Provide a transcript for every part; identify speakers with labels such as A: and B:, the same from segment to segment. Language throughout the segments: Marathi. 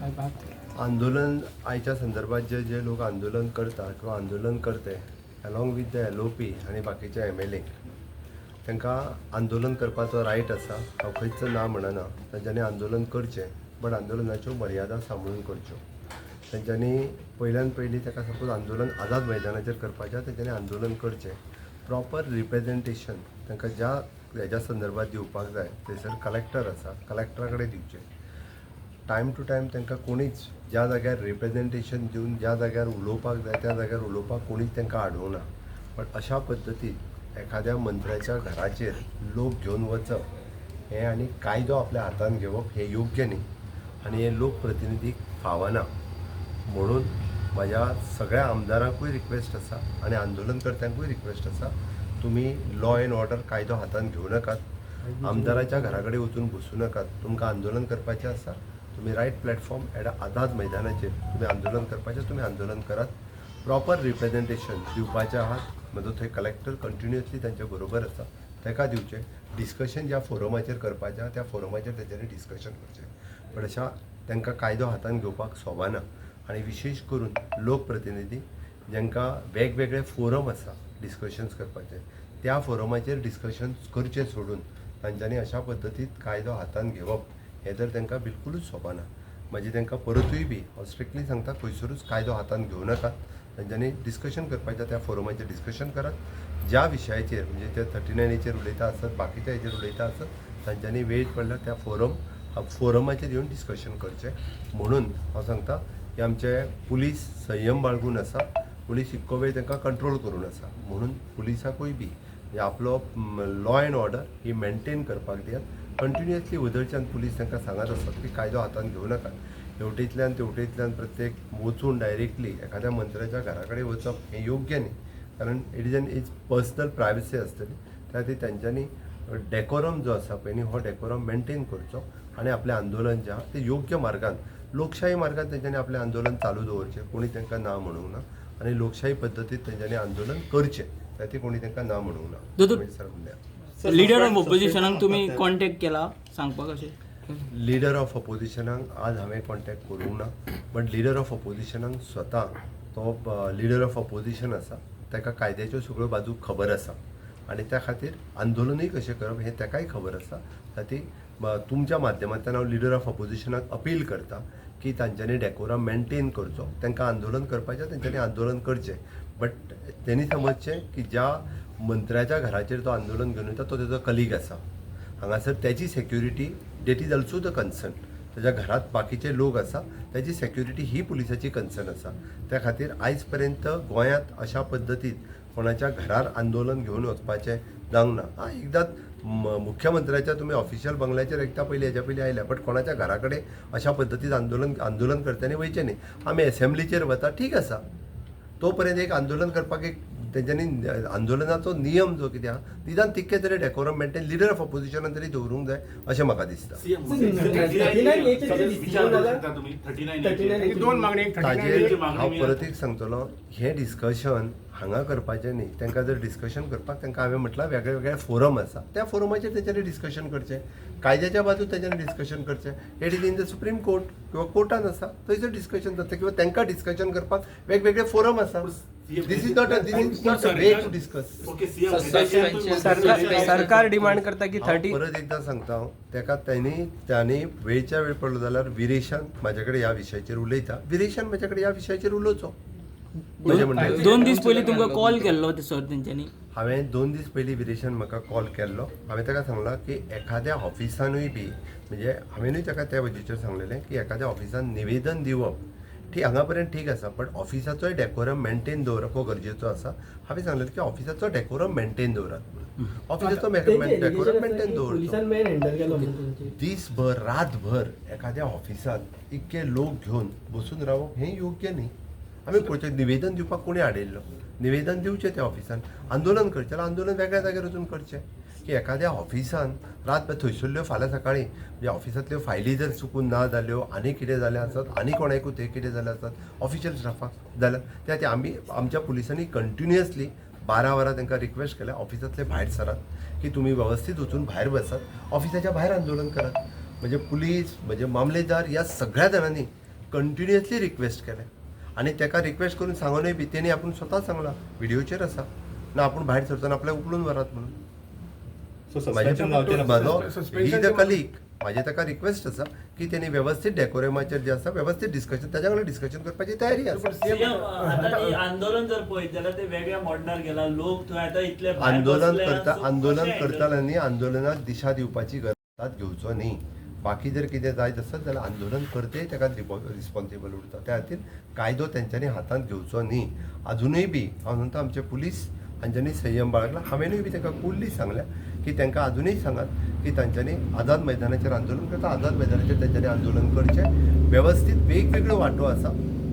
A: आंदोलन आयच्या संदर्भात जे जे लोक आंदोलन करतात किंवा आंदोलन करते अलॉंग विथ द LOP आणि बाकीचे MLA तांकां आंदोलन करपाचो रायट आसा. हांव खंयच ना म्हणना. तांच्यांनी आंदोलन करचें, बट आंदोलनाच्यो मर्यादा सांबाळून करच्यो. तांच्यांनी पयल्यान पयलीं ताका सपोज आंदोलन आझाद मैदानाचेर करपाचें तांच्यांनी आंदोलन करचें. प्रॉपर रिप्रेझेंटेशन तांकां ज्या हेज्या संदर्भात दिवपाक जाय थंयसर कलेक्टर आसा, कलेक्टरा कडेन दिवचें. टायम टू टायम तांकां कोणीच ज्या जाग्यार रिप्रेझेंटेशन दिवन ज्या जाग्यार उलोवपाक जाय त्या जाग्यार उलोवपाक कोणीच तांकां आडोवना. बट अशा पद्दतीन एखाद्या मंत्र्याच्या घराचेर लोक घेवन वचप हें आनी कायदो आपल्या हातान घेवप हें योग्य न्ही आनी हें लोकप्रतिनिधीक फावना. म्हणून म्हाज्या सगळ्या आमदारांकूय रिक्वेस्ट आसा आनी आंदोलनकर्त्यांकूय रिक्वेस्ट आसा, तुमी लॉ एंड ऑर्डर कायदो हातान घेवं नाकात. आमदाराच्या घरा कडेन वचून बसूं नाकात. तुमकां आंदोलन करपाचें आसा, तुम्ही रायट प्लॅटफॉर्म आझाद मैदानाचेर तुम्ही आंदोलन करपाचें, तुम्ही आंदोलन करात. प्रॉपर रिप्रेझेंटेशन दिवपाचें आहात. म्हजो थंय कलेक्टर कंटिन्युअसली तांचे बरोबर आसा, ताका दिवचें. डिस्कशन ज्या फोरमाचेर करपाचें त्या फोरमाचेर तेंच्यांनी डिस्कशन करचें. पण अशा तांकां कायदो हातान घेवपाक सोबाना. आनी विशेश करून लोकप्रतिनिधी जांकां वेगवेगळे फोरम आसा डिस्कशन्स करपाचे, त्या फोरमाचेर डिस्कशन्स करचें सोडून तांच्यांनी अशा पद्दतीत कायदो हातान घेवप हें तर तांकां बिलकुलूच सोबाना. म्हाजी तांकां परतूय बी हांव स्ट्रिक्टली सांगता, खंयसरूच कायदो हातान घेवं नाकात. तांच्यांनी डिस्कशन करपाचें त्या फोरमाचेर डिस्कशन करात. ज्या विशयाचेर म्हणजे ते 39 उलयता आसत, बाकीच्या हेचेर उलयता आसत, तांच्यांनी वेळ पडल्यार त्या फोरमाचेर येवन डिस्कशन करचें. म्हणून हांव सांगता की आमचे पुलीस संयम बाळगून आसा. पुलीस इतको वेळ तांकां कंट्रोल करून आसा. म्हणून पुलिसाकूय बी आपलो लॉ एंड ऑर्डर ही मेंटेन करपाक दियात. कंटिन्युअसली वदळच्यान पुलीस तांकां सांगत आसतात की कायदो हातान घेवं नाकात. हेवटेंतल्यान तेवटेंतल्यान प्रत्येक वचून डायरेक्टली एखाद्या मंत्र्याच्या घरा कडेन वचप हें योग्य न्ही. कारण इट इज पर्सनल प्रायवसी आसतली. त्या खातीर तांच्यांनी डेकोरम जो आसा पळय न्ही, हो डेकोरम मेंटेन करचो आनी आपलें आंदोलन जें आहा तें योग्य मार्गान लोकशाही मार्गान तांच्यांनी आपलें आंदोलन चालू दवरचें. कोणी तांकां ना म्हणूंक ना आनी लोकशाही पद्दतीन तांच्यांनी आंदोलन करचें. त्या खातीर कोणी तांकां ना म्हणूंक ना.
B: लिडर ऑफ ऑपोजिशनाक तुम्ही कॉन्टॅक्ट केला सांगपाक अशें?
A: लिडर ऑफ ऑपोजिशनाक आज हांवें कॉन्टॅक्ट करूंक ना. बट लिडर ऑफ ऑपोजिशनाक स्वता तो लिडर ऑफ ऑपोजिशन आसा, ताका कायद्याच्यो सगळ्यो बाजू खबर आसा आनी त्या खातीर आंदोलनूय कशें करप हें ताकाय खबर आसा. खातीर तुमच्या माध्यमांतल्यान हांव लिडर ऑफ ऑपोजिशनाक अपील करता की तांच्यांनी डेकोरम मेंटेन करचो. तांकां आंदोलन करपाचें, तांच्यांनी आंदोलन करचें. बट तेणी समजचें की ज्या मंत्र्याच्या घराचेर तो आंदोलन घेवन वयता तो तेजो कलीग आसा. हांगासर त्याची security date is also the concern. त्याच्या घरात बाकीचे लोक आसा, त्याची सेक्युरिटी ही पुलिसाची कन्सर्न आसा. त्या खातीर आयज पर्यंत गोंयांत अशा पद्दतीन कोणाच्या घरार आंदोलन घेवन वचपाचें जावंक ना. एकदां मुख्यमंत्र्याच्या तुम्ही ऑफिशियल बंगल्याचेर एकदा पयलीं हेज्या पयलीं आयल्या, बट कोणाच्या घरा कडेन अशा पद्दतीन आंदोलन करच्यांनी वयचें न्ही. आमी असेंब्लीचेर वता ठीक आसा, तो पर्यंत एक आंदोलन करपाक एक तेंच्यांनी आंदोलनाचो नियम जो कितें आहा निदान तितके तरी डेकोरम मेंटेन लिडर ऑफ ऑपोजिशनान तरी दवरूंक जाय अशें म्हाका दिसता. ताजेर हांव परत एक सांगतलो, हें डिस्कशन हांगा करपाचें न्ही. तांकां जर डिस्कशन करपाक तांकां हांवें म्हटलां वेगळे वेगळे फोरम आसा, त्या फोरमाचेर तेंच्यांनी डिस्कशन करचें. कायद्याच्या बाजू तेंच्यांनी डिस्कशन करचें. It is in the supreme court किंवा कोर्टान आसा थंयसर डिस्कशन जाता किंवा तांकां डिस्कशन करपाक वेगवेगळे फोरम आसा. This is not a way to discuss.
C: सरकार डिमांड करता की 30.
A: परत एकदा सांगता हांव ताका त्यांनी वेळच्या वेळ पडलो जाल्यार विरेशान म्हाजे कडेन ह्या विशयाचेर उलयता. विरेशान म्हाजे कडेन ह्या विशयाचेर उलोवचो.
B: 2 दीस पयलीं तुमकां कॉल केल्लो सर तेंच्यांनी?
A: हांवें 2 दीस पयलीं विरेशान म्हाका कॉल केल्लो. हांवें ताका सांगलां की एखाद्या ऑफिसानूय बी म्हणजे हांवेंनूय ताका त्या वजेचेर सांगलेलें की एखाद्या ऑफिसान निवेदन दिवप ठीक हांगा पर्यंत ठीक आसा, बट ऑफिसाचोय डेकोरम मेंटेन दवरप हो गरजेचो आसा. हांवें सांगलें की ऑफिसाचो डेकोरम मेंटेन दवरात. ऑफिसाचो डेकोरम मेंटेन दवरचो. दीसभर रातभर एखाद्या ऑफिसात इतके लोक घेवन बसून रावप हें योग्य न्ही. आमी पळयचें निवेदन दिवपाक कोणी हाडिल्लो, निवेदन दिवचें त्या ऑफिसान. आंदोलन करचें जाल्यार आंदोलन वेगळ्या जाग्यार वचून करचें. की एखाद्या ऑफिसान रातभर थंयसरल्यो फाल्यां सकाळीं म्हणजे ऑफिसांतल्यो फायली जर चुकून ना जाल्यो आनी कितें जालें आसत आनी कोणाकूय थंय कितें जालें आसत ऑफिशियल स्टाफाक जाल्यार त्या खातीर आमी आमच्या पुलिसांनी कंटिन्युअसली 12 वरां तांकां रिक्वेस्ट केल्या ऑफिसांतले भायर सरात की तुमी वेवस्थीत वचून भायर बसात, ऑफिसाच्या भायर आंदोलन करात. म्हणजे पुलीस म्हणजे मामलेदार ह्या सगळ्या जाणांनी कंटिन्युअसली रिक्वेस्ट केले आनी ताका रिक्वेस्ट करून सांगूनय बी तेणी आपूण स्वता सांगला व्हिडिओचेर आसा ना आपूण भायर सरतना आपल्याक उखलून व्हरात म्हणून ही द कलीग माझी ताका रिक्वेस्ट आसा की तेणी वेवस्थीत डेकोरेमाचेर जे आसा वेवस्थीत डिस्कशन ताच्या वांगडा डिस्कशन करपाची तयारी आसा
B: आंदोलन जर पळयत जाल्यार ते वेगळ्या मोडणार गेला लोक थंय आतां इतले भायर
A: आंदोलन
B: बसले,
A: करता
B: सो
A: आंदोलन
B: कशें
A: करताल्यांनी आंदोलनाक दिशा दिवपाची गरज घेवचो न्ही बाकी जर कितें जायत आसत जाल्यार आंदोलन करते ताका रिस्पॉन्सिबल उरता त्या खातीर कायदो तेंच्यांनी हातांत घेवचो न्ही अजुनूय बी हांव म्हणटा आमचे पुलीस हांच्यांनी संयम बाळगला हांवेनूय बी तांकां कुल्ली सांगल्या की तांकां अजुनूय सांगात की तांच्यांनी आझाद मैदानाचेर आंदोलन करता आझाद मैदानाचेर तेंच्यांनी आंदोलन करचें वेवस्थीत वेगवेगळ्यो वाटो आसा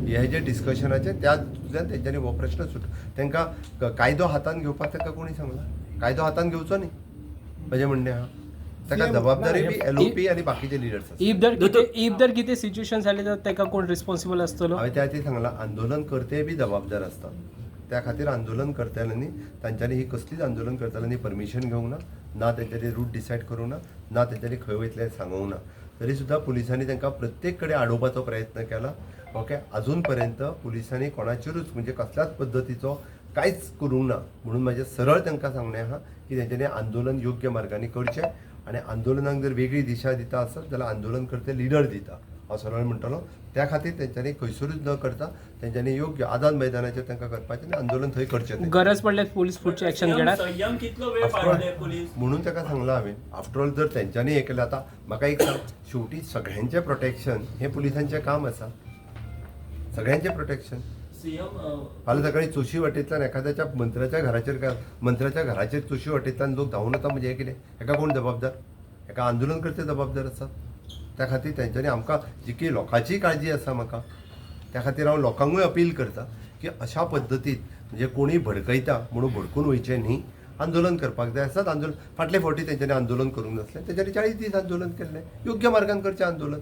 A: हे जे डिस्कशनाचे त्यातूंतल्यान तेंच्यांनी हो प्रश्न सुट तांकां कायदो हातांत घेवपाक तांकां कोणी सांगला कायदो हातांत घेवचो न्ही म्हजें म्हणणें आहा ताका जबाबदारी बी LOP आनी बाकीचे लिडर्स आसा
C: इफ दर कितें सिच्युएशन जालें तर ताका कोण रिस्पॉन्सिबल आसतलो
A: हांवें त्या खातीर सांगलां आंदोलन करते बी जबाबदार आसतात त्या खातीर आंदोलन करताल्यांनी तांच्यांनी ही कसलीच आंदोलन करताल्यांनी परमिशन घेवंक ना तेंच्यांनी रूट डिसायड करूंक ना तेंच्यांनी खंय वयतलें सांगूंक ना तरी सुद्दां पुलिसांनी तांकां प्रत्येक कडेन आडोवपाचो प्रयत्न केला ओके अजून पर्यंत पुलिसांनी कोणाचेरूच म्हणजे कसल्याच पद्दतीचो कांयच करूंक ना म्हणून म्हाजें सरळ तांकां सांगणें आहा की तेंच्यांनी आंदोलन योग्य मार्गाने करचें आनी आंदोलनाक जर वेगळी दिशा दिता आसत जाल्यार आंदोलन करते लिडर दिता हांव सरळ म्हणटलो त्या खातीर तेंच्यांनी खंयसरूच न करता तेंच्यांनी योग्य आझाद मैदानाचेर तांकां करपाचें आनी आंदोलन थंय करचें
C: गरज पडल्यार पोलीस फुडचें एक्शन घेणार
B: संयम कितलो वेळ पाळले पुलीस
A: म्हणून ताका सांगलां हांवें आफ्टर ऑल जर तेंच्यांनी हें केलें आतां म्हाका एक सांग शेवटी सगळ्यांचें प्रोटेक्शन हें पुलिसांचें काम आसा सगळ्यांचें प्रोटेक्शन
B: सीएम
A: फाल्यां सकाळी चोशी वाटेंतल्यान एखाद्याच्या मंत्र्याच्या घराचेर चोशी वाटेंतल्यान लोक धांवून येता म्हणजे हें कितें हेका कोण जबाबदार हेका आंदोलन करते जबाबदार आसा त्या खातीर तेंच्यांनी आमकां जी की लोकांची काळजी आसा म्हाका त्या खातीर हांव लोकांकूय अपील करता की अशा पद्दतीन म्हणजे कोणी भडकयता म्हणून भडकून वयचें न्ही आंदोलन करपाक जाय आसत आंदोलन फाटले फावटी तेंच्यांनी आंदोलन करूंक नासलें तेंच्यांनी 40 दीस आंदोलन केल्लें योग्य मार्गान करचें आंदोलन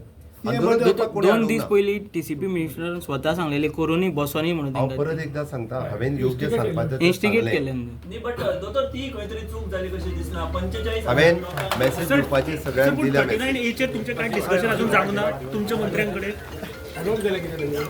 A: आंदोलन करपाक कोणी
B: 2
A: हाडूंक
B: दीस
A: ना.
B: पयलीं TCP मिनिस्टरान स्वता सांगलेले कोरोनी बसोनी म्हणून
A: हांव
B: तांकां.
A: परत एकदां सांगता हांवें योग्य सांगपाचें
B: इन्स्टिगेट
A: सांगलें.
B: केलें न्ही बट दोतोर ती खंय तरी चूक जाली कशी दिसना 45
A: हांवें मॅसेज दिवपाची सगळ्यांक दिल्या
D: 39A तुमचे काय डिस्कशन अजून जावंक ना तुमच्या मंत्र्यांकडे